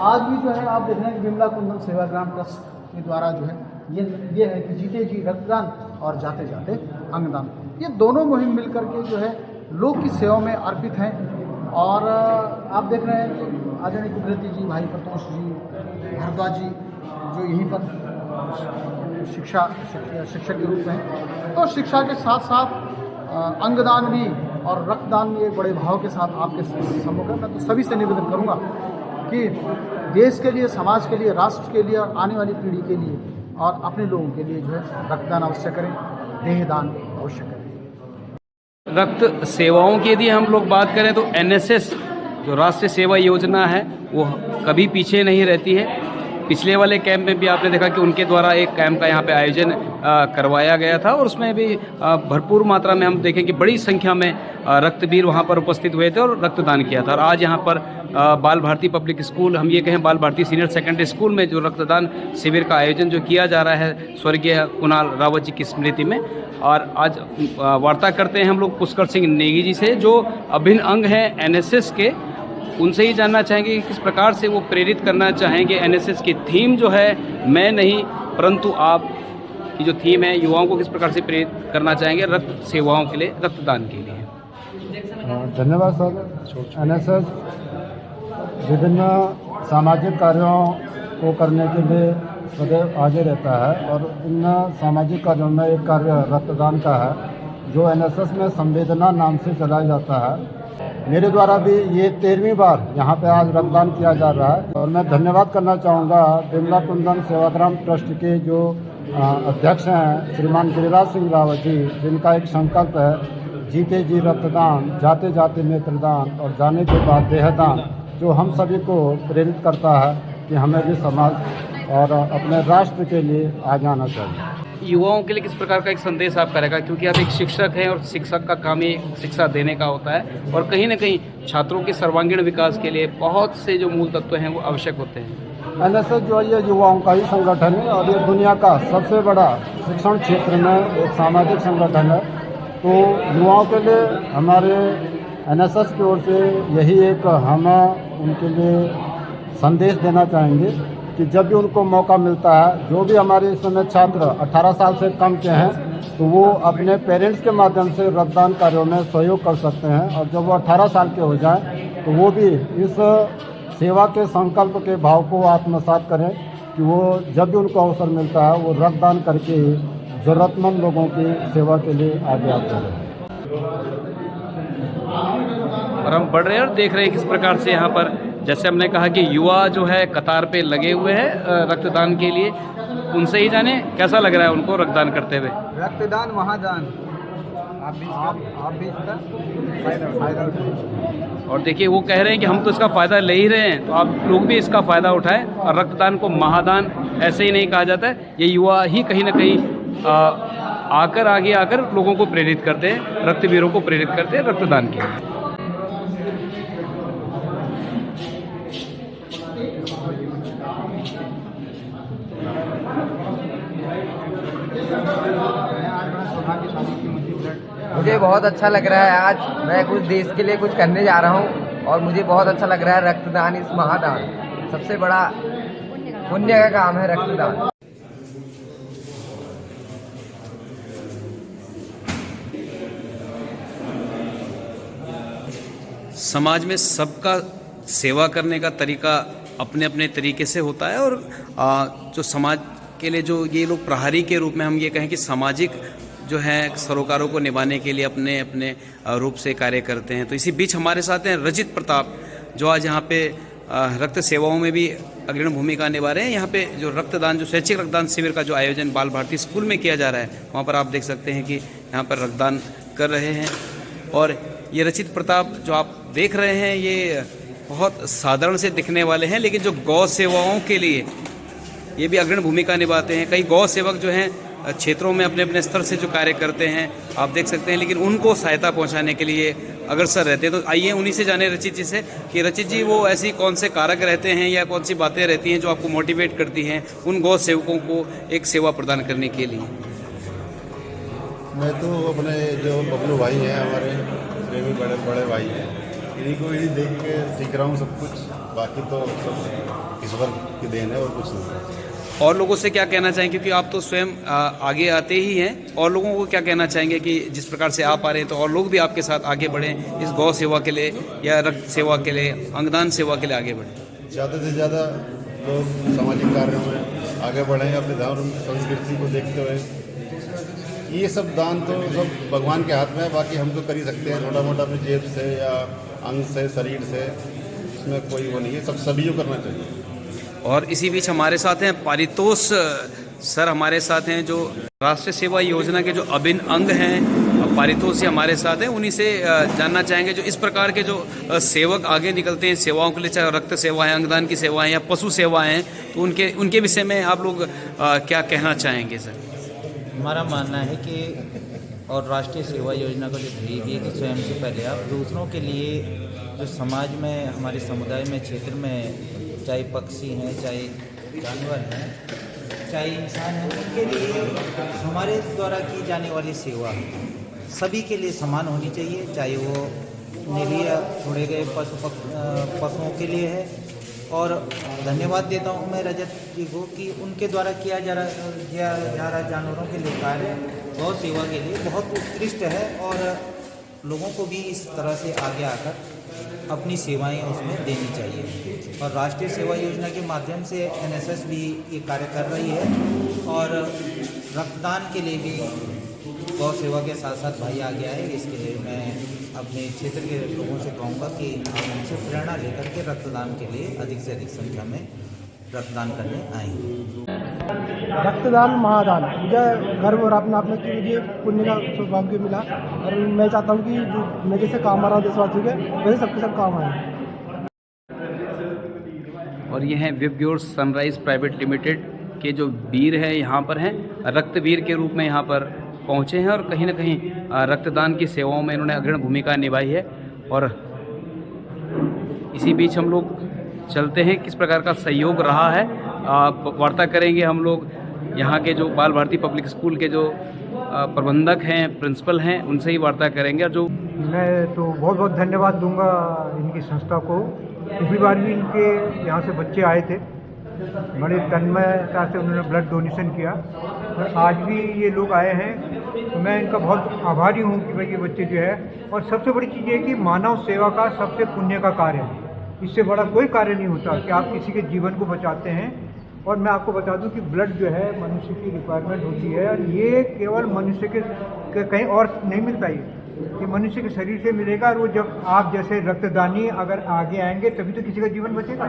आज भी जो है आप देख रहे हैं कि विमला कुंदन सेवाग्राम ट्रस्ट के द्वारा जो है ये है कि जीते जी रक्तदान और जाते जाते अंगदान, ये दोनों मुहिम मिल करके जो है लोक की सेवा में अर्पित हैं। और आप देख रहे हैं कि आदरणीय कुदरती जी, भाई प्रतोष जी, भारद्वाज जी जो यहीं पर शिक्षक के रूप में हैं। तो शिक्षा के साथ साथ अंगदान भी और रक्तदान भी एक बड़े भाव के साथ आपके सम्मुख है। मैं तो सभी से निवेदन करूंगा कि देश के लिए, समाज के लिए, राष्ट्र के लिए और आने वाली पीढ़ी के लिए और अपने लोगों के लिए जो है रक्तदान अवश्य करें, देहदान अवश्य करें। रक्त सेवाओं की यदि हम लोग बात करें तो एनएसएस जो राष्ट्रीय सेवा योजना है वो कभी पीछे नहीं रहती है। पिछले वाले कैंप में भी आपने देखा कि उनके द्वारा एक कैंप का यहाँ पे आयोजन करवाया गया था और उसमें भी भरपूर मात्रा में हम देखें कि बड़ी संख्या में रक्तवीर वहाँ पर उपस्थित हुए थे और रक्तदान किया था। और आज यहाँ पर बाल भारती पब्लिक स्कूल, हम ये कहें बाल भारती सीनियर सेकेंडरी स्कूल में जो रक्तदान शिविर का आयोजन जो किया जा रहा है स्वर्गीय कुणाल रावत जी की स्मृति में। और आज वार्ता करते हैं हम लोग पुष्कर सिंह नेगी जी से जो अभिन्न अंग हैं एनएसएस के। उनसे ही जानना चाहेंगे कि किस प्रकार से वो प्रेरित करना चाहेंगे। एनएसएस की थीम जो है मैं नहीं परंतु आप की जो थीम है युवाओं को किस प्रकार से प्रेरित करना चाहेंगे रक्त सेवाओं के लिए, रक्तदान के लिए। धन्यवाद सर। एनएसएस विभिन्न सामाजिक कार्यों को करने के लिए सदैव आगे रहता है और इन सामाजिक कार्यों में एक कार्य रक्तदान का है जो एनएसएस में संवेदना नाम से चलाया जाता है। मेरे द्वारा भी ये 13वीं बार यहाँ पे आज रक्तदान किया जा रहा है और मैं धन्यवाद करना चाहूँगा बिमला कुंदन सेवाग्राम ट्रस्ट के जो अध्यक्ष हैं श्रीमान गिरिराज सिंह रावत जी, जिनका एक संकल्प है जीते जी रक्तदान, जाते जाते नेत्रदान और जाने के बाद देहदान, जो हम सभी को प्रेरित करता है कि हमें भी समाज और अपने राष्ट्र के लिए आगे आना चाहिए। युवाओं के लिए किस प्रकार का एक संदेश आप करेगा, क्योंकि आप एक शिक्षक हैं और शिक्षक का काम ही शिक्षा देने का होता है और कहीं ना कहीं छात्रों के सर्वांगीण विकास के लिए बहुत से जो मूल तत्व हैं वो आवश्यक होते हैं। एनएसएस जो है ये युवाओं का ही संगठन है और ये दुनिया का सबसे बड़ा शिक्षण क्षेत्र में एक सामाजिक संगठन है। तो युवाओं के लिए हमारे एनएसएस की ओर से यही एक हम उनके लिए संदेश देना चाहेंगे कि जब भी उनको मौका मिलता है, जो भी हमारे इस समय छात्र 18 साल से कम के हैं तो वो अपने पेरेंट्स के माध्यम से रक्तदान कार्यों में सहयोग कर सकते हैं और जब वो 18 साल के हो जाएं तो वो भी इस सेवा के संकल्प के भाव को आत्मसात करें कि वो जब भी उनको अवसर मिलता है वो रक्तदान करके ज़रूरतमंद लोगों की सेवा के लिए आगे आते हैं। और हम बढ़ रहे हैं और देख रहे हैं किस प्रकार से यहाँ पर जैसे हमने कहा कि युवा जो है कतार पे लगे हुए हैं रक्तदान के लिए। उनसे ही जाने कैसा लग रहा है उनको रक्तदान करते हुए। रक्तदान महादान, आप भी इसका फायदा उठाएं। और देखिए वो कह रहे हैं कि हम तो इसका फ़ायदा ले ही रहे हैं, तो आप लोग भी इसका फ़ायदा उठाएं। और रक्तदान को महादान ऐसे ही नहीं कहा जाता है, ये युवा ही कहीं ना कहीं आगे आकर लोगों को प्रेरित करते हैं, रक्तवीरों को प्रेरित करते हैं रक्तदान के लिए। मुझे बहुत अच्छा लग रहा है, आज मैं कुछ देश के लिए कुछ करने जा रहा हूँ और मुझे बहुत अच्छा लग रहा है। रक्तदान इस महादान सबसे बड़ा पुण्य का काम है रक्तदान। समाज में सबका सेवा करने का तरीका अपने अपने तरीके से होता है और जो समाज के लिए जो ये लोग प्रहरी के रूप में हम ये कहें कि सामाजिक जो है सरोकारों को निभाने के लिए अपने अपने रूप से कार्य करते हैं। तो इसी बीच हमारे साथ हैं रजित प्रताप, जो आज यहाँ पे रक्त सेवाओं में भी अग्रणी भूमिका निभा रहे हैं। यहाँ पे जो रक्तदान, जो स्वैच्छिक रक्तदान शिविर का जो आयोजन बाल भारती स्कूल में किया जा रहा है, वहाँ पर आप देख सकते हैं कि यहाँ पर रक्तदान कर रहे हैं। और ये रचित प्रताप जो आप देख रहे हैं ये बहुत साधारण से दिखने वाले हैं, लेकिन जो गौ सेवाओं के लिए ये भी अग्रणी भूमिका निभाते हैं। कई गौ सेवक जो हैं क्षेत्रों में अपने अपने स्तर से जो कार्य करते हैं आप देख सकते हैं, लेकिन उनको सहायता पहुंचाने के लिए अग्रसर रहते हैं। तो आइए उन्हीं से जाने रचित जी से कि रचित जी वो ऐसी कौन से कारक रहते हैं या कौन सी बातें रहती हैं जो आपको मोटिवेट करती हैं उन गौ सेवकों को एक सेवा प्रदान करने के लिए। मैं तो अपने जो बबलू भाई हैं हमारे प्रेमी बड़े भाई हैं, इन्हीं को इन्हीं देख के सीख रहा हूँ सब कुछ। बाकी तो सब ईश्वर की देन है और कुछ नहीं। और लोगों से क्या कहना चाहेंगे, क्योंकि आप तो स्वयं आगे आते ही हैं, और लोगों को क्या कहना चाहेंगे कि जिस प्रकार से आप आ रहे हैं तो और लोग भी आपके साथ आगे बढ़ें इस गौ सेवा के लिए या रक्त सेवा के लिए, अंगदान सेवा के लिए आगे बढ़ें। ज़्यादा से ज़्यादा लोग सामाजिक कार्यों में आगे बढ़ें, अपने धर्म संस्कृति को देखते हुए। ये सब दान तो सब भगवान के हाथ में है, बाकी हम तो कर ही सकते हैं छोटा मोटा अपनी जेब से या अंग से, शरीर से, इसमें कोई वो नहीं है, सब सभी को करना चाहिए। और इसी बीच हमारे साथ हैं पारितोष सर हमारे साथ हैं जो राष्ट्रीय सेवा योजना के जो अभिन्न अंग हैं, पारितोष से हमारे साथ हैं। उन्हीं से जानना चाहेंगे जो इस प्रकार के जो सेवक आगे निकलते हैं सेवाओं के लिए, चाहे रक्त सेवा है, अंगदान की सेवाएं या पशु सेवाएं हैं, तो उनके विषय में आप लोग क्या कहना चाहेंगे सर? हमारा मानना है कि और राष्ट्रीय सेवा योजना का जो ध्येय है कि स्वयं से पहले आप दूसरों के लिए, जो समाज में, हमारे समुदाय में, क्षेत्र में, चाहे पक्षी हैं, चाहे जानवर हैं, चाहे इंसान हैं, उनके लिए हमारे द्वारा की जाने वाली सेवा सभी के लिए समान होनी चाहिए। चाहे वो निरीह छोड़े गए पशुओं के लिए है। और धन्यवाद देता हूँ मैं रजत जी को कि उनके द्वारा किया जा रहा जानवरों के लिए कार्य गौ सेवा के लिए बहुत उत्कृष्ट है, और लोगों को भी इस तरह से आगे आकर अपनी सेवाएं उसमें देनी चाहिए। और राष्ट्रीय सेवा योजना के माध्यम से NSS भी ये कार्य कर रही है, और रक्तदान के लिए भी गौ सेवा के साथ साथ भाई आगे आए। इसके लिए मैं अपने क्षेत्र के लोगों से कहूँगा कि आप उनसे प्रेरणा लेकर के रक्तदान के लिए अधिक से अधिक संख्या में रक्तदान करने आएंगे। रक्तदान महादान, मुझे गर्व और अपने आप में कि मुझे पुण्य का सौभाग्य मिला, और मैं चाहता हूँ कि जो मैं जैसे काम आ रहा हूँ देशवासियों के, वैसे सबके सब काम आए। और ये हैं विबग्योर सनराइज प्राइवेट लिमिटेड के जो वीर हैं, यहाँ पर हैं रक्तवीर के रूप में यहाँ पर पहुँचे हैं, और कहीं ना कहीं रक्तदान की सेवाओं में इन्होंने अग्रणी भूमिका निभाई है। और इसी बीच हम लोग चलते हैं किस प्रकार का सहयोग रहा है, वार्ता करेंगे हम लोग यहाँ के जो बाल भारती पब्लिक स्कूल के जो प्रबंधक हैं, प्रिंसिपल हैं, उनसे ही वार्ता करेंगे। और जो मैं तो बहुत बहुत धन्यवाद दूंगा इनकी संस्था को। पिछली बार भी इनके यहाँ से बच्चे आए थे, बड़े तन्मयता से उन्होंने ब्लड डोनेशन किया, और आज भी ये लोग आए हैं, तो मैं इनका बहुत आभारी हूँ कि भाई ये बच्चे जो है। और सबसे बड़ी चीज़ ये है कि मानव सेवा का सबसे पुण्य का कार्य है, इससे बड़ा कोई कार्य नहीं होता कि आप किसी के जीवन को बचाते हैं। और मैं आपको बता दूं कि ब्लड जो है मनुष्य की रिक्वायरमेंट होती है, और ये केवल मनुष्य के कहीं और नहीं मिलता, ये मनुष्य के शरीर से मिलेगा। और वो जब आप जैसे रक्तदानी अगर आगे आएंगे तभी तो किसी का जीवन बचेगा।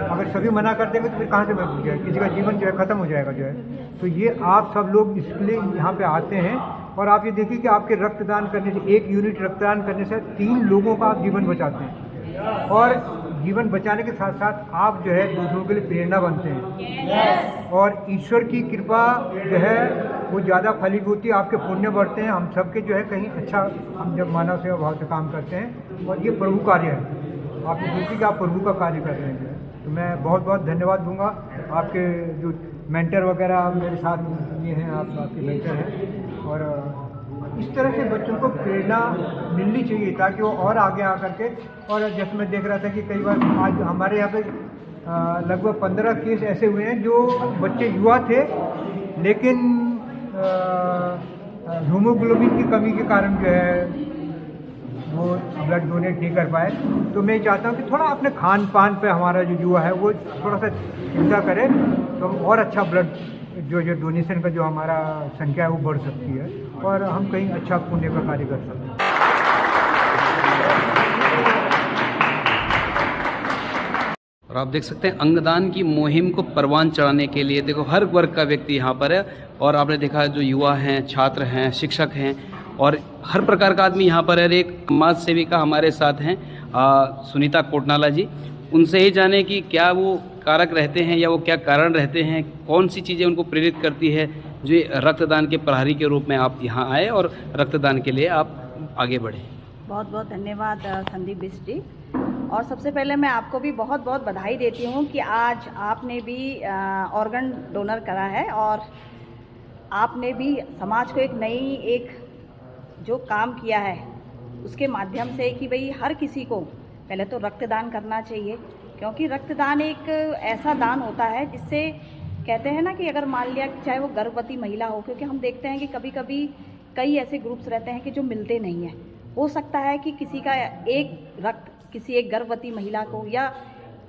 अगर सभी मना कर देंगे तो फिर कहाँ से बच जाएगा, किसी का जीवन जो है ख़त्म हो जाएगा जो है। तो ये आप सब लोग इसके लिए यहाँ पे आते हैं, और आप ये देखिए कि आपके रक्तदान करने से, 1 यूनिट रक्तदान करने से 3 लोगों का आप जीवन बचाते हैं। और जीवन बचाने के साथ साथ आप जो है दूसरों के लिए प्रेरणा बनते हैं, और ईश्वर की कृपा जो है वो ज़्यादा फलीभूत, आपके पुण्य बढ़ते हैं। हम सबके जो है कहीं अच्छा, हम जब मानव सेवा भाव से काम करते हैं, और ये प्रभु कार्य है, आप ये सोचिए कि आप प्रभु का कार्य कर रहे हैं। तो मैं बहुत बहुत धन्यवाद दूंगा। आपके जो मेंटर वगैरह मेरे साथ ये हैं, आपके मेंटर हैं, और इस तरह से बच्चों को प्रेरणा मिलनी चाहिए ताकि वो और आगे आ करके। और जैसे मैं देख रहा था कि कई बार आज हमारे यहाँ पे लगभग 15 केस ऐसे हुए हैं जो बच्चे युवा थे, लेकिन हीमोग्लोबिन की कमी के कारण जो है वो ब्लड डोनेट नहीं कर पाए। तो मैं चाहता हूँ कि थोड़ा अपने खान पान पे हमारा जो युवा है वो थोड़ा सा चिंता करे, तो और अच्छा ब्लड जो डोनेशन का जो हमारा संख्या है वो बढ़ सकती है, और हम कहीं अच्छा पुण्य का कार्य कर सकते हैं। और आप देख सकते हैं अंगदान की मुहिम को परवान चढ़ाने के लिए देखो हर वर्ग का व्यक्ति यहाँ पर है। और आपने देखा जो युवा हैं, छात्र हैं, शिक्षक हैं, और हर प्रकार का आदमी यहाँ पर है। एक समाज सेविका हमारे साथ हैं सुनीता कोटनाला जी, उनसे ही जाने कि क्या वो कारक रहते हैं या वो क्या कारण रहते हैं, कौन सी चीज़ें उनको प्रेरित करती है जो रक्तदान के प्रहरी के रूप में आप यहाँ आए और रक्तदान के लिए आप आगे बढ़े। बहुत बहुत धन्यवाद संदीप बिष्ट जी। और सबसे पहले मैं आपको भी बहुत बहुत बधाई देती हूँ कि आज आपने भी ऑर्गन डोनर करा है, और आपने भी समाज को एक जो काम किया है उसके माध्यम से कि भाई हर किसी को पहले तो रक्तदान करना चाहिए, क्योंकि रक्तदान एक ऐसा दान होता है जिससे कहते हैं ना कि अगर मान लिया चाहे वो गर्भवती महिला हो, क्योंकि हम देखते हैं कि कभी कभी कई ऐसे ग्रुप्स रहते हैं कि जो मिलते नहीं हैं। हो सकता है कि किसी का किसी एक गर्भवती महिला को, या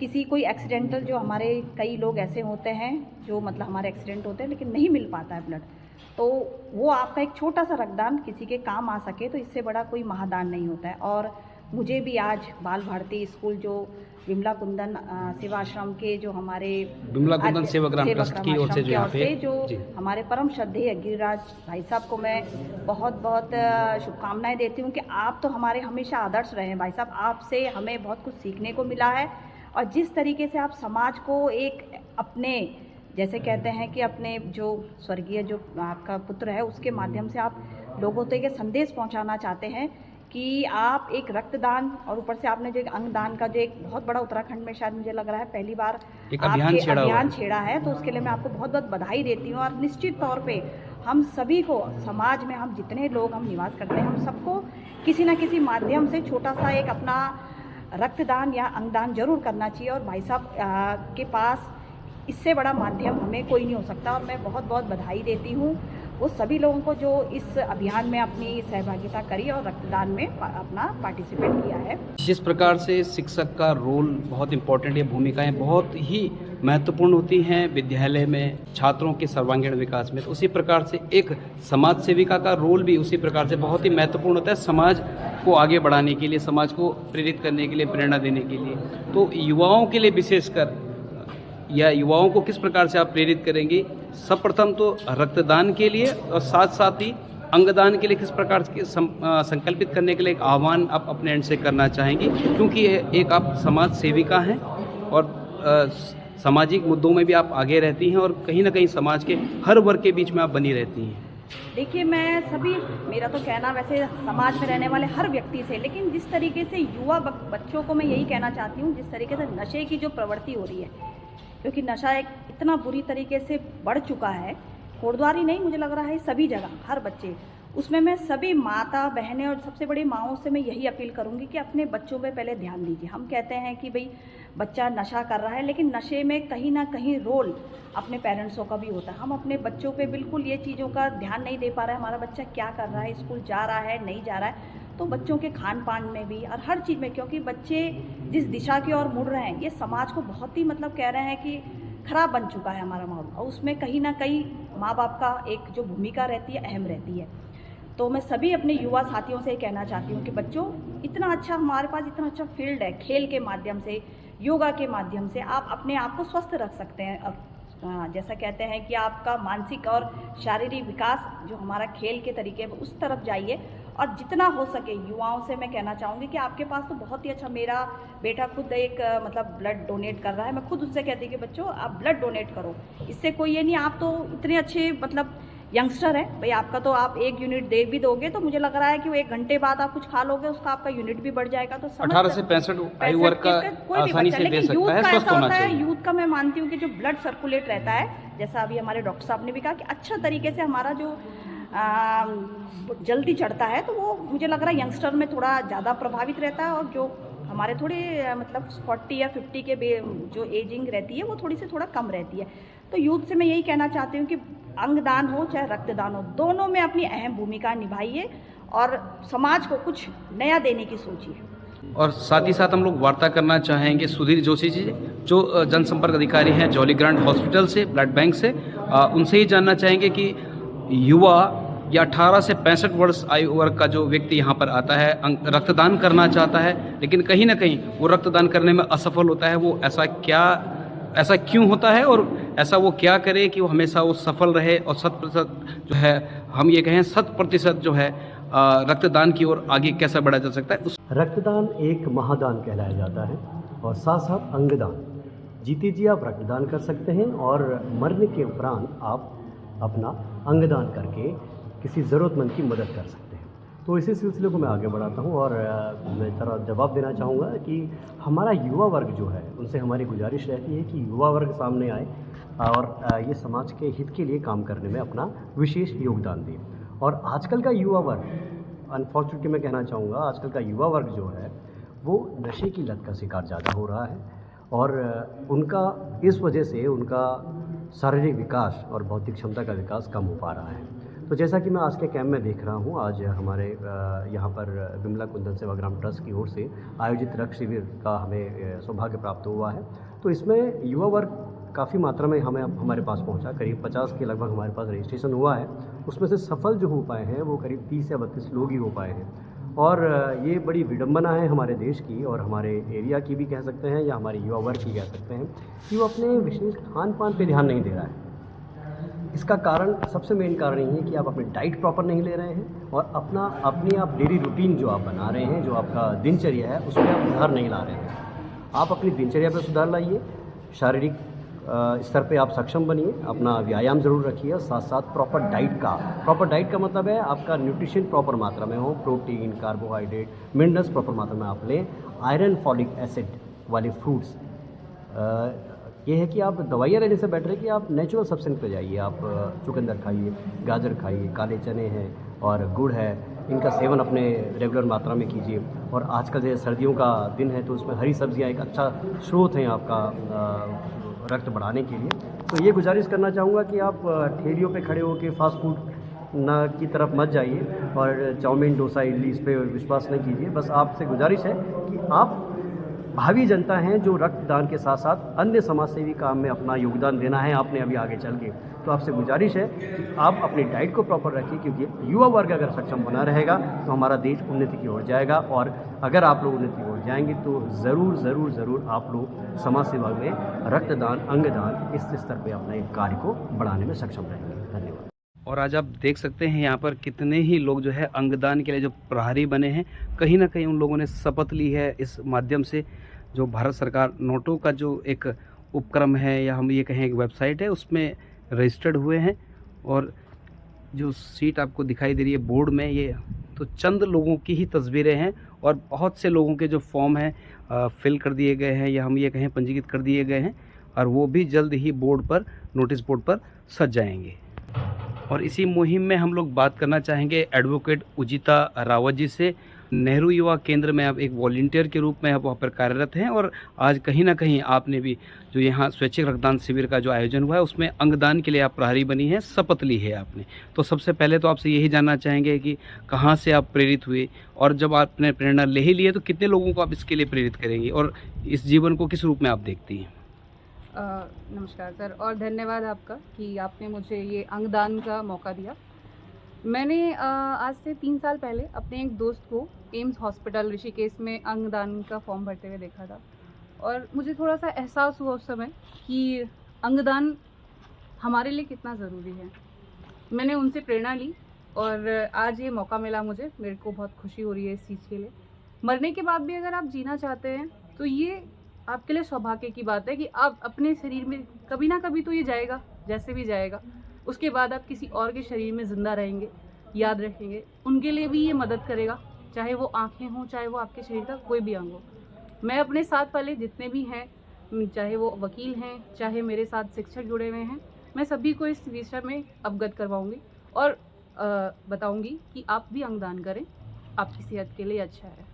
किसी कोई एक्सीडेंटल, जो हमारे कई लोग ऐसे होते हैं जो मतलब हमारे एक्सीडेंट होते हैं लेकिन नहीं मिल पाता है ब्लड, तो वो आपका एक छोटा सा रक्तदान किसी के काम आ सके तो इससे बड़ा कोई महादान नहीं होता है। और मुझे भी आज बाल भारती स्कूल जो विमला कुंदन सेवाश्रम के जो हमारे विमला कुंदन सेवाग्राम ट्रस्ट की ओर से जो यहाँ पे जो हमारे परम श्रद्धेय गिरिराज भाई साहब को मैं बहुत बहुत शुभकामनाएं देती हूँ कि आप तो हमारे हमेशा आदर्श रहे हैं भाई साहब। आपसे हमें बहुत कुछ सीखने को मिला है और जिस तरीके से आप समाज को एक अपने जैसे कहते हैं कि अपने जो स्वर्गीय जो आपका पुत्र है उसके माध्यम से आप लोगों तक ये संदेश पहुंचाना चाहते हैं कि आप एक रक्तदान और ऊपर से आपने जो एक अंगदान का जो एक बहुत बड़ा उत्तराखंड में शायद मुझे लग रहा है पहली बार एक अभियान छेड़ा है, तो उसके लिए मैं आपको बहुत बहुत बधाई देती हूँ। और निश्चित तौर पे हम सभी को समाज में हम जितने लोग हम निवास करते हैं हम सबको किसी न किसी माध्यम से छोटा सा एक अपना रक्तदान या अंगदान जरूर करना चाहिए। और भाई साहब के पास इससे बड़ा माध्यम हमें कोई नहीं हो सकता और मैं बहुत बहुत बधाई देती हूँ वो सभी लोगों को जो इस अभियान में अपनी सहभागिता करी और रक्तदान में अपना पार्टिसिपेट किया है। जिस प्रकार से शिक्षक का रोल बहुत इम्पोर्टेंट है, भूमिकाएं बहुत ही महत्वपूर्ण होती हैं विद्यालय में छात्रों के सर्वांगीण विकास में, तो उसी प्रकार से एक समाज सेविका का रोल भी उसी प्रकार से बहुत ही महत्वपूर्ण होता है समाज को आगे बढ़ाने के लिए, समाज को प्रेरित करने के लिए, प्रेरणा देने के लिए। तो युवाओं के लिए विशेषकर या युवाओं को किस प्रकार से आप प्रेरित करेंगे? सर्वप्रथम तो रक्तदान के लिए और साथ साथ ही अंगदान के लिए किस प्रकार से संकल्पित करने के लिए एक आह्वान आप अपने एंड से करना चाहेंगे, क्योंकि एक आप समाज सेविका हैं और सामाजिक मुद्दों में भी आप आगे रहती हैं और कहीं ना कहीं समाज के हर वर्ग के बीच में आप बनी रहती हैं। देखिए मैं सभी मेरा तो कहना वैसे समाज में रहने वाले हर व्यक्ति से, लेकिन जिस तरीके से युवा बच्चों को मैं यही कहना चाहती हूँ जिस तरीके से नशे की जो प्रवृत्ति हो रही है, क्योंकि नशा एक इतना बुरी तरीके से बढ़ चुका है, कोटद्वार ही नहीं मुझे लग रहा है सभी जगह हर बच्चे, उसमें मैं सभी माता बहनें और सबसे बड़ी माँओं से मैं यही अपील करूँगी कि अपने बच्चों पे पहले ध्यान दीजिए। हम कहते हैं कि भाई बच्चा नशा कर रहा है, लेकिन नशे में कहीं ना कहीं रोल अपने पेरेंट्सों का भी होता है। हम अपने बच्चों पे बिल्कुल ये चीज़ों का ध्यान नहीं दे पा रहे हैं, हमारा बच्चा क्या कर रहा है, स्कूल जा रहा है नहीं जा रहा है, तो बच्चों के खान पान में भी और हर चीज़ में, क्योंकि बच्चे जिस दिशा की ओर मुड़ रहे हैं ये समाज को बहुत ही मतलब कह रहे हैं कि खराब बन चुका है हमारा माहौल, और उसमें कहीं ना कहीं माँ बाप का एक जो भूमिका रहती है अहम रहती है। तो मैं सभी अपने युवा साथियों से कहना चाहती हूँ कि बच्चों इतना अच्छा हमारे पास इतना अच्छा फील्ड है, खेल के माध्यम से योगा के माध्यम से आप अपने आप को स्वस्थ रख सकते हैं। जैसा कहते हैं कि आपका मानसिक और शारीरिक विकास जो हमारा खेल के तरीके उस तरफ जाइए, और जितना हो सके युवाओं से मैं कहना चाहूँगी कि आपके पास तो बहुत ही अच्छा, मेरा बेटा खुद एक मतलब ब्लड डोनेट कर रहा है, मैं खुद उससे कहती हूँ कि बच्चों आप ब्लड डोनेट करो, इससे कोई ये नहीं, आप तो इतने अच्छे मतलब यंगस्टर है भाई, आपका तो आप 1 यूनिट दे भी दोगे तो मुझे लग रहा है कि वो 1 घंटे बाद आप कुछ खा लोगे उसका आपका यूनिट भी बढ़ जाएगा। तो 18 से 65 आयु वर्ग का आसानी से दे सकता है, स्वस्थ होना चाहिए। यूथ का मैं मानती हूँ कि जो ब्लड सर्कुलेट रहता है, जैसा अभी हमारे डॉक्टर साहब ने भी कहा कि अच्छा तरीके से हमारा जो जल्दी चढ़ता है, तो वो मुझे लग रहा है यंगस्टर में थोड़ा ज़्यादा प्रभावित रहता है, और जो हमारे थोड़े मतलब 40 या 50 के जो एजिंग रहती है वो थोड़ा कम रहती है। तो यूथ से मैं यही कहना चाहती हूँ कि अंगदान हो चाहे रक्तदान हो, दोनों में अपनी अहम भूमिका निभाइए और समाज को कुछ नया देने की सोचिए। और साथ ही साथ हम लोग वार्ता करना चाहेंगे सुधीर जोशी जी जो जनसंपर्क अधिकारी हैं जॉली ग्रांट हॉस्पिटल से, ब्लड बैंक से, उनसे ही जानना चाहेंगे कि युवा या 18 से 65 वर्ष आयु वर्ग का जो व्यक्ति यहाँ पर आता है रक्तदान करना चाहता है, लेकिन कहीं ना कहीं वो रक्तदान करने में असफल होता है, वो ऐसा क्यों होता है और ऐसा वो क्या करे कि वो हमेशा वो सफल रहे और 100% जो है, हम ये कहें 100% जो है रक्तदान की ओर आगे कैसा बढ़ा जा सकता है। रक्तदान एक महादान कहलाया जाता है और साथ साथ अंगदान, जीते जी आप रक्तदान कर सकते हैं और मरने के उपरांत आप अपना अंगदान करके किसी ज़रूरतमंद की मदद कर सकते हैं। तो इसी सिलसिले को मैं आगे बढ़ाता हूँ और मैं ज़रा जवाब देना चाहूँगा कि हमारा युवा वर्ग जो है उनसे हमारी गुजारिश रहती है कि युवा वर्ग सामने आए और ये समाज के हित के लिए काम करने में अपना विशेष योगदान दें। और आजकल का युवा वर्ग, अनफॉर्चुनेटली मैं कहना चाहूँगा, आजकल का युवा वर्ग जो है वो नशे की लत का शिकार ज़्यादा हो रहा है और उनका इस वजह से उनका शारीरिक विकास और बौद्धिक क्षमता का विकास कम हो पा रहा है। तो जैसा कि मैं आज के कैंप में देख रहा हूँ, आज हमारे यहाँ पर विमला कुंदन सेवाग्राम ट्रस्ट की ओर से आयोजित रक्त शिविर का हमें सौभाग्य प्राप्त हुआ है। तो इसमें युवा वर्ग काफ़ी मात्रा में हमारे पास पहुँचा, करीब 50 के लगभग हमारे पास रजिस्ट्रेशन हुआ है। उसमें से सफल जो हो पाए हैं वो करीब 30 या 32 लोग ही हो पाए हैं और ये बड़ी विडंबना है हमारे देश की और हमारे एरिया की भी कह सकते हैं या हमारे युवा वर्ग की कह सकते हैं कि वो अपने विशेष खान पान पे ध्यान नहीं दे रहा है। इसका कारण, सबसे मेन कारण ये है कि आप अपनी डाइट प्रॉपर नहीं ले रहे हैं और अपनी आप डेली रूटीन जो आप बना रहे हैं, जो आपका दिनचर्या है, उसमें आप सुधार नहीं ला रहे हैं। आप अपनी दिनचर्या पे सुधार लाइए, शारीरिक स्तर पे आप सक्षम बनिए, अपना व्यायाम ज़रूर रखिए, साथ साथ प्रॉपर डाइट का मतलब है आपका न्यूट्रिशन प्रॉपर मात्रा में हो, प्रोटीन, कार्बोहाइड्रेट, मिनरल्स प्रॉपर मात्रा में आप लें, आयरन, फॉलिक एसिड वाले फ्रूट्स। ये है कि आप दवाइयाँ लेने से बेटर है कि आप नेचुरल सब्सटेंस पे जाइए। आप चुकंदर खाइए, गाजर खाइए, काले चने हैं और गुड़ है, इनका सेवन अपने रेगुलर मात्रा में कीजिए। और आजकल जैसे सर्दियों का दिन है तो उसमें हरी सब्जियां एक अच्छा स्रोत हैं आपका रक्त बढ़ाने के लिए। तो ये गुजारिश करना चाहूँगा कि आप ठेलियों पे खड़े होकर फास्ट फूड की तरफ मत जाइए और चाउमीन, डोसा, इडली इस पर विश्वास नहीं कीजिए। बस आपसे गुजारिश है कि आप भावी जनता हैं जो रक्तदान के साथ साथ अन्य समाज सेवी काम में अपना योगदान देना है आपने अभी आगे चल के। तो आपसे गुजारिश है कि आप अपनी डाइट को प्रॉपर रखिए, क्योंकि युवा वर्ग अगर सक्षम बना रहेगा तो हमारा देश उन्नति की ओर जाएगा। और अगर आप लोग उन्नति की ओर जाएंगे तो ज़रूर आप लोग समाज सेवा में रक्तदान, अंगदान इस स्तर पर अपने कार्य को बढ़ाने में सक्षम रहेंगे। धन्यवाद। और आज आप देख सकते हैं यहाँ पर कितने ही लोग जो है अंगदान के लिए जो प्रहरी बने हैं। कहीं ना कहीं उन लोगों ने शपथ ली है इस माध्यम से। जो भारत सरकार नोटों का जो एक उपक्रम है या हम ये कहें एक वेबसाइट है, उसमें रजिस्टर्ड हुए हैं। और जो सीट आपको दिखाई दे रही है बोर्ड में, ये तो चंद लोगों की ही तस्वीरें हैं और बहुत से लोगों के जो फॉर्म हैं फिल कर दिए गए हैं या हम ये कहें पंजीकृत कर दिए गए हैं, और वो भी जल्द ही बोर्ड पर, नोटिस बोर्ड पर सज जाएंगे। और इसी मुहिम में हम लोग बात करना चाहेंगे एडवोकेट उजिता रावत जी से। नेहरू युवा केंद्र में आप एक वॉलंटियर के रूप में आप वहाँ पर कार्यरत हैं और आज कहीं ना कहीं आपने भी जो यहाँ स्वैच्छिक रक्तदान शिविर का जो आयोजन हुआ है उसमें अंगदान के लिए आप प्रहरी बनी है, शपथ ली है आपने। तो सबसे पहले तो आपसे यही जानना चाहेंगे कि कहाँ से आप प्रेरित हुए और जब आपने प्रेरणा ले ही ली है तो कितने लोगों को आप इसके लिए प्रेरित करेंगी और इस जीवन को किस रूप में आप देखती हैं? नमस्कार सर, और धन्यवाद आपका कि आपने मुझे ये अंगदान का मौका दिया। मैंने आज से 3 साल पहले अपने एक दोस्त को एम्स हॉस्पिटल ऋषिकेश में अंगदान का फॉर्म भरते हुए देखा था और मुझे थोड़ा सा एहसास हुआ उस समय कि अंगदान हमारे लिए कितना ज़रूरी है। मैंने उनसे प्रेरणा ली और आज ये मौका मिला मुझे, मेरे को बहुत खुशी हो रही है इस चीज़ के लिए। मरने के बाद भी अगर आप जीना चाहते हैं तो ये आपके लिए सौभाग्य की बात है कि आप अपने शरीर में कभी ना कभी तो ये जाएगा, जैसे भी जाएगा, उसके बाद आप किसी और के शरीर में ज़िंदा रहेंगे, याद रखेंगे। उनके लिए भी ये मदद करेगा, चाहे वो आँखें हों, चाहे वो आपके शरीर का कोई भी अंग हो। मैं अपने साथ वाले जितने भी हैं, चाहे वो वकील हैं, चाहे मेरे साथ शिक्षक जुड़े हुए हैं, मैं सभी को इस विषय में अवगत करवाऊँगी और बताऊँगी कि आप भी अंगदान करें, आपकी सेहत के लिए अच्छा है।